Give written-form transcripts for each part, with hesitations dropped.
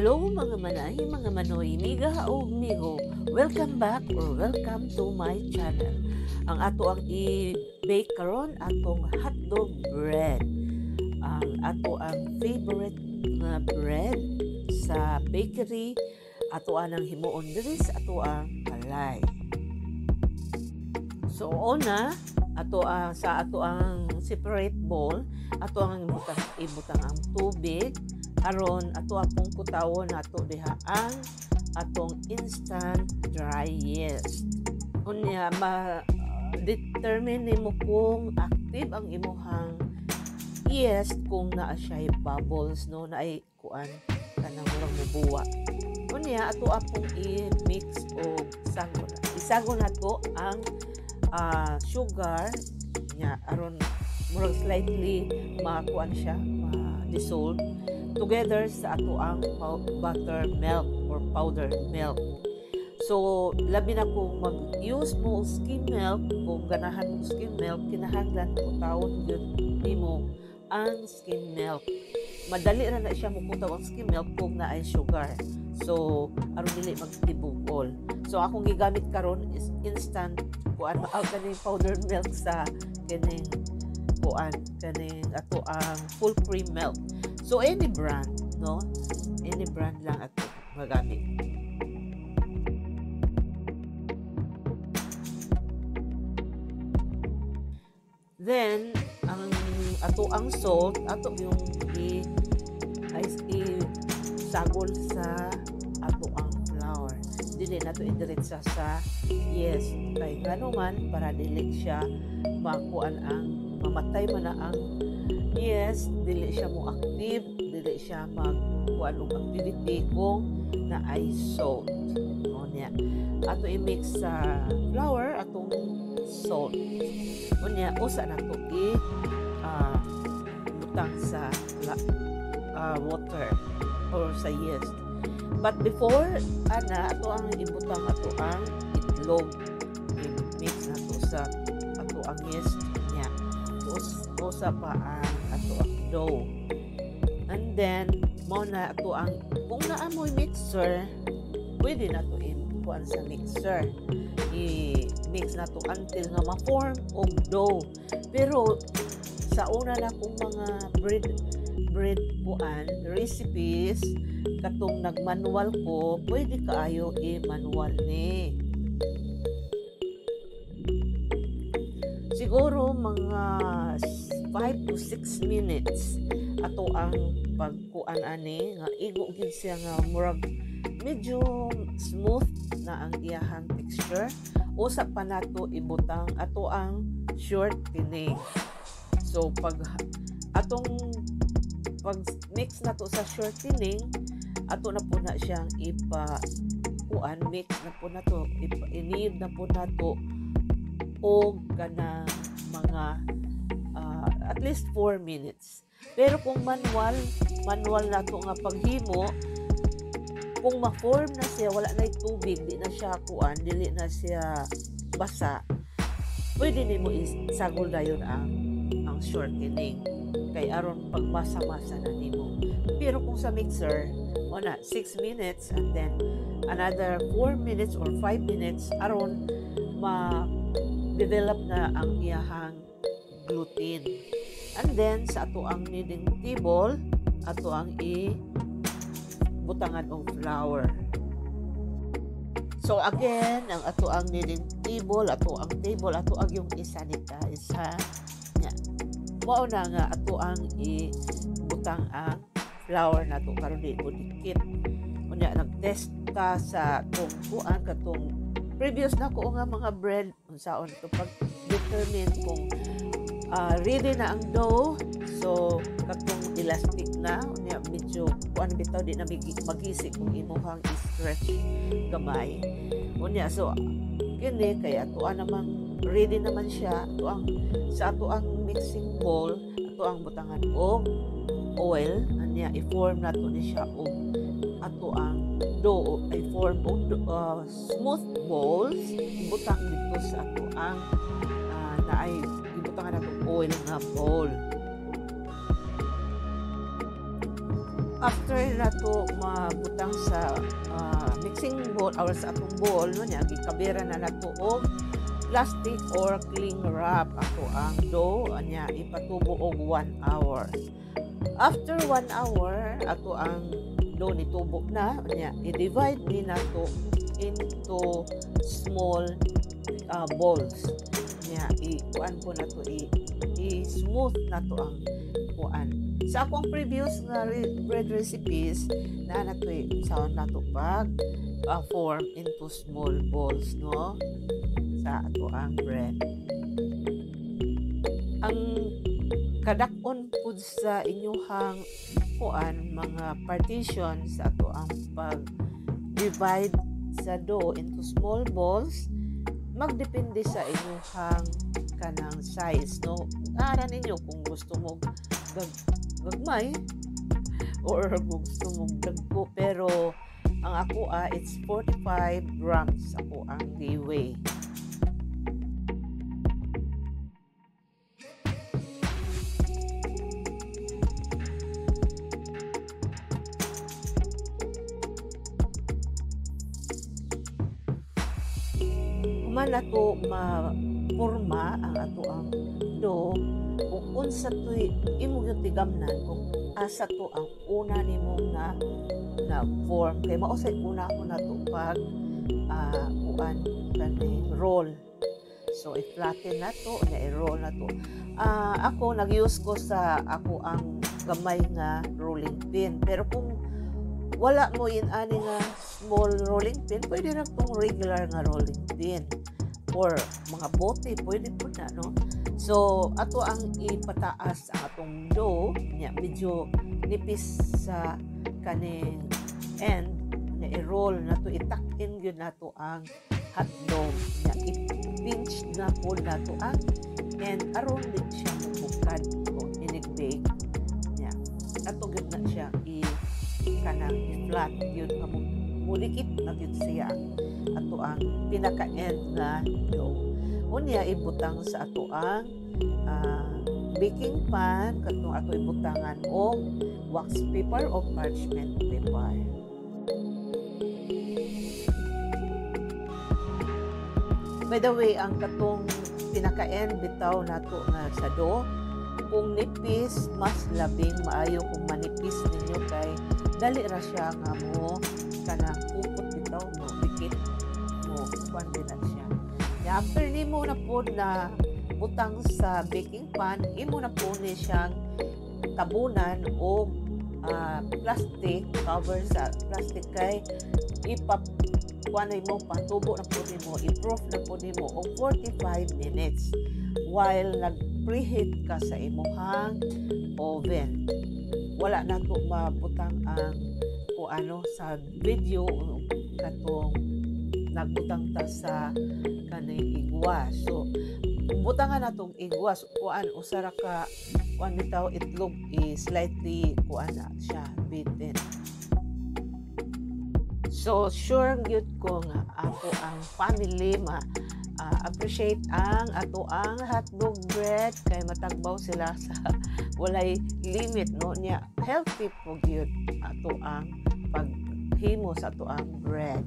Hello mga manay, mga manoy, miga o migo. Welcome back or welcome to my channel. Ang ato ang i-bake karon atong hotdog bread. Ang ato ang favorite na bread sa bakery. Ato ang himuon diri sa ato ang kalay. So una, sa ato ang separate bowl, ato ang ibutang ang tubig. Aron ato apong kutawon nato diha ang atong instant dry yeast. Unya determine nimo kung active ang imuhang yeast kung naa siya bubbles no na ay kuan kanang murag mubuwa. Unya ato apong i-mix og sagon. Isagon nato ang sugar nya aron murag slightly makuan siya, ma-dissolve together sa ato ang buttermilk or powdered milk. So, labi na kung mag-use mo skim milk, kung ganahan mo skim milk, kinahanglan ko taon yun nimo ang skim milk. Madali na siya mukutaw ang skim milk kung naay sugar. So, aron dili magtibugol. So, akong gigamit karon is instant kuan kaning powdered milk sa kaning ato ang full cream milk. So, any brand, no? Any brand lang ato magamit. Then, ato ang salt, ato yung isagol sa ato ang flour. Dili na to idiretsa sa yeast. Kay ganuman, para dili siya mamatay man na ang yeast, dili siya mo active, dili siya magkuan og activity kung naay salt. Unya ato i-mix sa flour atong salt. Unya usa na to butang sa water or sa yeast. But before ato ang ibutang ato ang itlog. I-mix na to sa ato ang yeast niya. Usa pa ang ato ang dough. And then, na ato ang, kung naamoy mixer, pwede na to kuan sa mixer. I-mix na to until nga ma-form og dough. Pero, sa una na kong mga bread kuan, recipes, katong nagmanual ko, pwede kaayo i-manual ni. Siguro mga 5 to 6 minutes ato ang pagkuan ani nga igo gid siya nga murag medyo smooth na ang iyahang texture. Usa pa nato ibutang ato ang shortening. So pag mix nato sa shortening, ato na po na siyang mix na po nato, inid na po nato o kanang mga at least 4 minutes. Pero kung manual na to nga paghimo, kung ma-form na siya, wala na tubig, di na siya kuan, dili na siya basa, pwede nimo isagol dayon ang shortening kay aron pagmasa-masa na nimo. Pero kung sa mixer, 6 minutes and then another 4 minutes or 5 minutes aron develop na ang iyahang gluten. And then, sa ato ang kneading table, ato ang butangan ng flour. So, again, ang ato ang kneading table, ato ang yung isanitize, ha? Yan. Mao na nga, ato ang butang ang flour na ito, karon di mo dikit. Kunya, nag-test ta sa katong previous na ko nga mga bread unsaon ito pag-determine kung ready na ang dough. So katong elastic na unya medyo kuan bitaw di na magisi kung imuhang i-stretch gamay. Unya so kini kay ato namang ready naman siya sa ato ang mixing bowl, ato ang butangan og oil anya i-form nato ni siya og ato ang dough ay form og smooth balls ibutang dito sa ato ang naay ibutangan nato oil nga bowl. after na to mabutang sa mixing bowl or sa atong bowl no nya gikabira na nato og plastic or cling wrap ato ang dough nya ipatubo og 1 hour. After 1 hour ato ang dough nitubo na nya i-divide ni nato into small balls nya i-kuan po nato i-smooth nato ang kuan. Sa akong previous nga bread recipes na nato sa nato pag form into small balls no sa ato ang bread. Ang kadakon pud sa inyuhang kuan mga partition sa ato ang pag divide sa dough into small balls magdepende sa inyuhang kanang size no. Ara ninyo kung gusto mo gagmay or gusto mo dagko pero ang ako it's 45 grams ako ang giveaway. Man ato ma-forma ang ato ang dough kung unsa to'y imo yung tigamnan kung asa to ang una nimong na form kay mao say una ko na to pag kuan kani roll. So i-flatten na to na i-roll na to. Ako nag-use ko sa ako ang gamay nga rolling pin pero kung wala mo ani nga small rolling pin pwede ra tong regular nga rolling pin or mga bote pwede po na no. So ato ang ipataas ang atong dough nya medyo nipis sa kaning end nya i-roll na to itak in gyud nato ang hot dog nya i-pinch na po nato ang and aron din siya bukad o inig-bake nya ato gyud na siya kanang i-flat yun mulikit na yun siya ato ang pinaka-end na dough. Unya ibutang sa ato ang baking pan katong ato ibutangan og wax paper o parchment paper. By the way, ang katong pinaka-end bitaw nato nga sa dough kung nipis mas labing maayo kung manipis ninyo kay dali ra siya nga mo kanang upot bitaw mo dikit mo kuan din na siya. After nimo na po na butang sa baking pan imo na po ni siyang tabunan o plastic cover sa plastic kay kuan mo patubo na po nimo i-proof na po nimo og 45 minutes while nag-preheat ka sa imuhang oven. Wala na to mabutang ang kuano sa video katong nagbutang ta sa kaning igwas. So butangan natong igwas kuan usara ka kuan bitaw itlog slightly kuan na siya beaten. So sure gyud ko nga ako ang family appreciate ang ato ang hotdog bread kay matagbaw sila sa walay limit no nya healthy po gyud ato ang paghimo sa ato ang bread.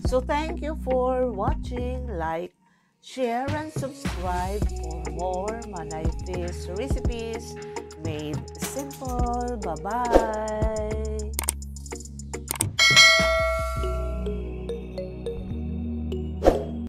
So thank you for watching. Like, share, and subscribe for more Manay Fish recipes made simple. Bye-bye!